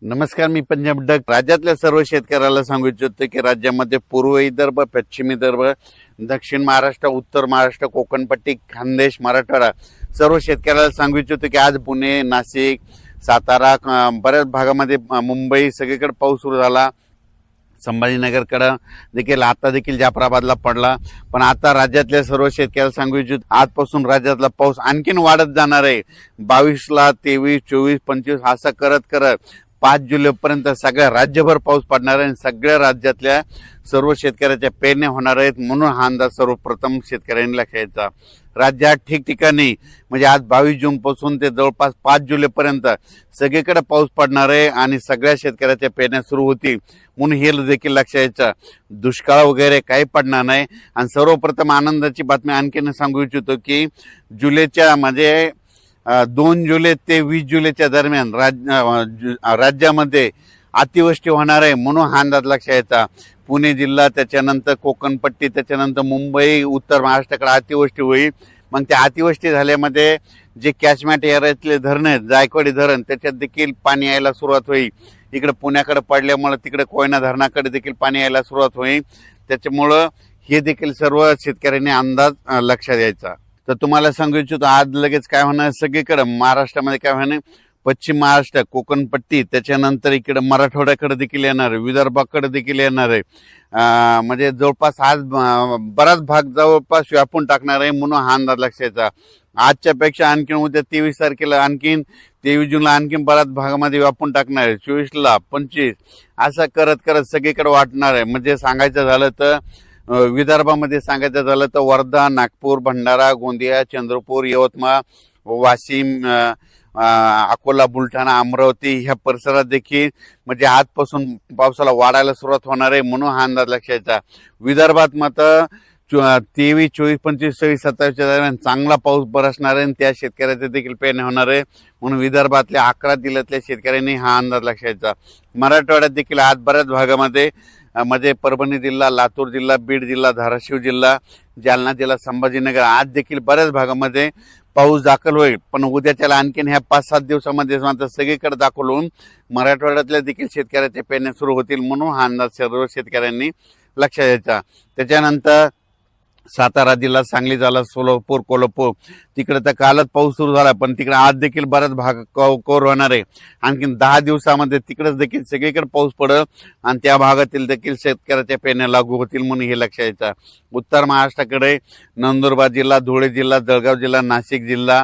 नमस्कार, मी पंजाब डक. राज्यातल्या सर्व शेतकऱ्याला सांगू इच्छितो की राज्यामध्ये पूर्व विदर्भ, पश्चिम विदर्भ, दक्षिण महाराष्ट्र, उत्तर महाराष्ट्र, कोकणपट्टी, खानदेश, मराठवाडा सर्व शेतकऱ्याला सांगू इच्छितो की आज पुणे, नाशिक, सातारा, बऱ्याच भागामध्ये मुंबई सगळीकडे पाऊस सुरू झाला. संभाजीनगरकडं देखील आता देखील जाफराबादला पडला. पण आता राज्यातल्या सर्व शेतकऱ्याला सांगू इच्छितो आजपासून राज्यातला पाऊस आणखीन वाढत जाणार आहे. 22ला 23, 24, 25 असं करत करत 5 जुलैपर्यंत सगळ्या राज्यभर पाऊस पडणार आहे आणि सगळ्या राज्यातल्या सर्व शेतकऱ्याच्या पेरण्या होणार आहेत. म्हणून हा अंदाज सर्वप्रथम शेतकऱ्यांनी लक्षात घ्यायचा. राज्यात ठिकठिकाणी म्हणजे आज 22 जून पासून ते जवळपास 5 जुलैपर्यंत सगळीकडे पाऊस पडणार आहे आणि सगळ्या शेतकऱ्याच्या पेरण्या सुरू होतील. म्हणून हे देखील लक्षात घ्यायचं, दुष्काळ वगैरे काही पडणार नाही. आणि सर्वप्रथम आनंदाची बातमी आणखीन सांगू इच्छितो की जुलैच्या म्हणजे 2 जुलै ते 20 जुलैच्या दरम्यान राज्यामध्ये अतिवृष्टी होणार आहे. म्हणून हा अंदाज लक्षात घ्यायचा. पुणे जिल्हा, त्याच्यानंतर कोकणपट्टी, त्याच्यानंतर मुंबई, उत्तर महाराष्ट्राकडे अतिवृष्टी होईल. मग त्या अतिवृष्टी झाल्यामध्ये जे कॅचमेंट एरियातले धरण आहेत, जायकवाडी धरण, त्याच्यात देखील पाणी यायला सुरुवात होईल. इकडे पुण्याकडे पडल्यामुळे तिकडे कोयना धरणाकडे देखील पाणी यायला सुरुवात होईल. त्याच्यामुळं हे देखील सर्व शेतकऱ्यांनी अंदाज लक्षात द्यायचा. तर तुम्हाला सांगू इच्छितो आज लगेच काय होणार, सगळीकडे महाराष्ट्रामध्ये काय होणार, पश्चिम महाराष्ट्र, कोकणपट्टी, त्याच्यानंतर इकडे मराठवाड्याकडे देखील येणार आहे, विदर्भाकडे देखील येणार आहे. म्हणजे जवळपास आज बराच भाग जवळपास व्यापून टाकणार आहे. म्हणून हा अंदाज लक्षात घ्यायचा. आजच्या पेक्षा आणखीन उद्या 23 तारखेला आणखीन 23 जूनला आणखीन बऱ्याच भागामध्ये व्यापून टाकणार आहे. 24ला 25 असं करत करत सगळीकडे वाटणार आहे. म्हणजे सांगायचं झालं तर विदर्भामध्ये सांगायचं झालं तर वर्धा, नागपूर, भंडारा, गोंदिया, चंद्रपूर, यवतमाळ, वाशिम, अकोला, बुलढाणा, अमरावती ह्या परिसरात देखील म्हणजे आजपासून पावसाला वाढायला सुरुवात होणार आहे. म्हणून हा अंदाज लक्षात घ्यायचा. विदर्भात मात्र 23, 24, 25, 26, 27च्या दरम्यान चांगला पाऊस बरसणार आहे आणि त्या शेतकऱ्याचे देखील पेरणी होणार आहे. म्हणून विदर्भातल्या 11 जिल्ह्यातल्या शेतकऱ्यांनी हा अंदाज लक्षात घ्यायचा. मराठवाड्यात देखील आज बऱ्याच भागामध्ये म्हणजे परभणी जिल्हा, लातूर जिल्हा, बीड जिल्हा, धाराशिव जिल्हा, जालना जिल्हा, संभाजीनगर आज देखील बऱ्याच भागामध्ये पाऊस दाखल होईल. पण उद्याच्याला आणखीन ह्या 5-7 दिवसामध्ये मात्र सगळीकडे दाखल होऊन मराठवाड्यातल्या देखील शेतकऱ्याच्या पेरण्या सुरू होतील. म्हणून हा अंदाज सर्व शेतकऱ्यांनी लक्षात द्यायचा. त्याच्यानंतर सातारा जिल्हा, सांगली जिल्हा, सोलापूर, कोल्हापूर तिकडे तर कालच पाऊस सुरू झाला, पण तिकडे आज देखील बराच भाग कव्हर होणार आहे. आणखीन 10 दिवसामध्ये तिकडेच देखील सगळीकडे पाऊस पडेल आणि त्या भागातील देखील शेतकऱ्याच्या पेरण्या लागू होतील. म्हणून हे लक्षात घ्यायचं. उत्तर महाराष्ट्राकडे नंदुरबार जिल्हा, धुळे जिल्हा, जळगाव जिल्हा, नाशिक जिल्हा,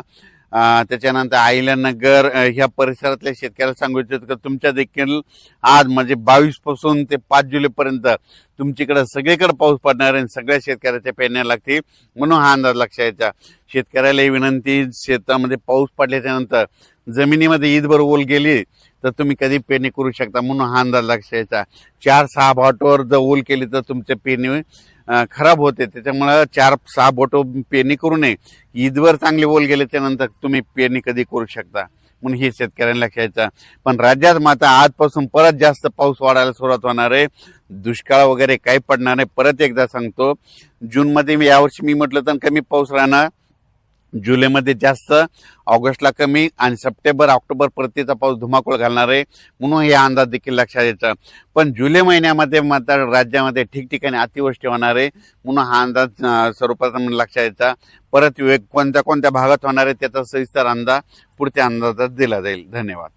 त्याच्यानंतर अहिल्यानगर ह्या परिसरातल्या शेतकऱ्याला सांगू इच्छितो की तुमच्या देखील आज म्हणजे 22 पासून ते 5 जुलैपर्यंत तुमच्याकडे सगळीकडे पाऊस पडणार आहे. सगळ्या शेतकऱ्याच्या पेरण्या लागतील. म्हणून हा अंदाज लक्षात घ्यायचा. शेतकऱ्याला विनंती, शेतामध्ये पाऊस पडल्याच्या नंतर जमिनीमध्ये ईदभर ओल गेली तर तुम्ही कधी पेरणी करू शकता. म्हणून हा अंदाज लक्षात घ्यायचा. 4-6 बोटावर जर ओल केली तर तुमच्या पेरणी खराब होते. त्याच्यामुळे 4-6 बोट पेरणी करू नये. ईदवर चांगले ओल गेल्याच्या नंतर तुम्ही पेरणी कधी करू शकता. म्हणून हे शेतकऱ्यांना लक्षात घ्यायचं. पण राज्यात मात्र आजपासून परत जास्त पाऊस वाढायला सुरुवात होणार आहे. दुष्काळ वगैरे काही पडणार नाही. परत एकदा सांगतो, जूनमध्ये यावर्षी मी म्हटलं तर कमी पाऊस राहणार, जुलैमध्ये जास्त, ऑगस्टला कमी आणि सप्टेंबर, ऑक्टोबर परतीचा पाऊस धुमाकूळ घालणार आहे. म्हणून हे अंदाज देखील लक्षात द्यायचा. पण जुलै महिन्यामध्ये मात्र राज्यामध्ये ठिकठिकाणी अतिवृष्टी होणार आहे. म्हणून हा अंदाज सर्वप्रथम लक्षात द्यायचा. परत कोणत्या कोणत्या भागात होणार आहे त्याचा सविस्तर अंदाज पुढच्या अंदाजात दिला जाईल. धन्यवाद.